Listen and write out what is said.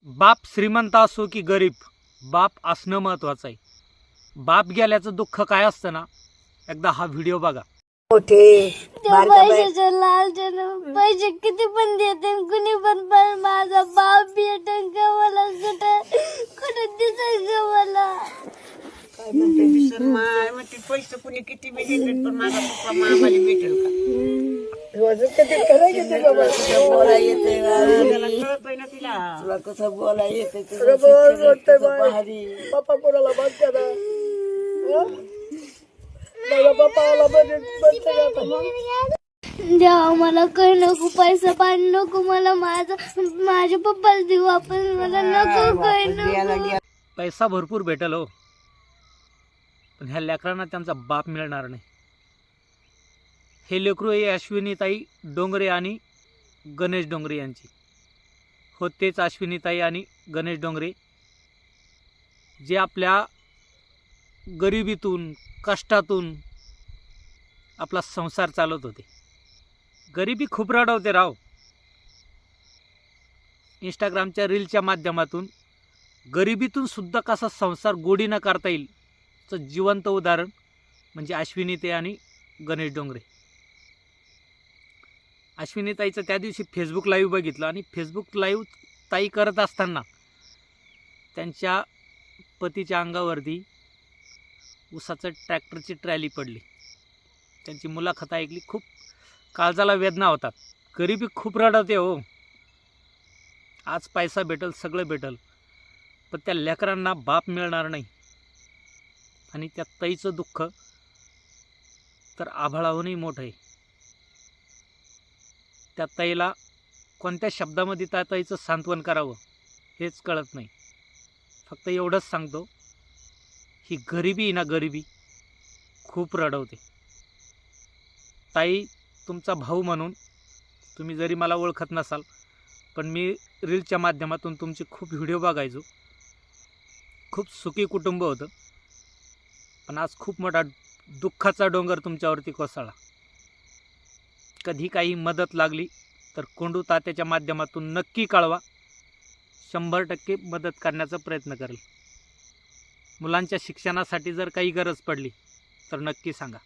बाप श्रीमंत असो की गरीब, बाप असणं महत्वाचं आहे. बाप गेल्याचं दुःख काय असतं ना, एकदा हा व्हिडिओ बघा. मोठे पैशाच्या लालच्यानं पैसे किती पण देते, कुणी पण माझा बाप भेटेल का मला? कुठं दिसेल का मला? काय म्हणते विसर माय म्हणते पैसे कुणी किती बी दिले पण माझा पप्पा मामाला भेटेल का? बोला येते तुला कसं बोला येते भारी पप्पा कोणाला म्हणते देवा मला काही नको, पैसा पाणी नको मला, माझ्या पप्पाला देऊ आपण, मला नको काही नको. पैसा भरपूर भेटल हो, पण ह्या लेकरांना त्यांचा बाप मिळणार नाही. हे लेकरू हे अश्विनीताई डोंगरे आणि गणेश डोंगरे यांची. हो, तेच अश्विनीताई आणि गणेश डोंगरे जे आपल्या गरिबीतून कष्टातून आपला संसार चालवत होते. गरिबी खूप रडवते राव. इंस्टाग्रामच्या रीलच्या माध्यमातून गरिबीतून सुद्धा कसा संसार गोडीनं करता येईल चं जिवंत उदाहरण म्हणजे अश्विनीताई आणि गणेश डोंगरे. अश्विनीताईचं त्या दिवशी फेसबुक लाईव्ह बघितलं आणि फेसबुक लाईव्ह ताई करत असताना त्यांच्या पतीच्या अंगावरती ऊसाचं ट्रॅक्टरची ट्रॅली पडली. त्यांची मुलाखत ऐकली, खूप काळजाला वेदना होतात. गरिबी खूप रडवते हो. आज पैसा भेटल, सगळं भेटल, पण त्या लेकरांना बाप मिळणार नाही. आणि त्या ताईचं दुःख तर आभाळाहूनही मोठं आहे. त्या ताईला कोणत्या शब्दामध्ये त्या ताईचं सांत्वन करावं हेच कळत नाही. फक्त एवढंच सांगतो, ही गरिबी ना, गरिबी खूप रडवते. ताई, तुमचा भाऊ म्हणून तुम्ही जरी मला ओळखत नसाल, पण मी रीलच्या माध्यमातून तुमचे खूप व्हिडिओ बघायचो. खूप सुखी कुटुंब होतं, पण आज खूप मोठा दुःखाचा डोंगर तुमच्यावरती कोसळला. कधी काही मदत लागली तर कोंडू तात्याच्या माध्यमातून नक्की कळवा. 100% मदत करण्याचा प्रयत्न करेल. मुलांच्या शिक्षणासाठी जर काही गरज पडली तर नक्की सांगा.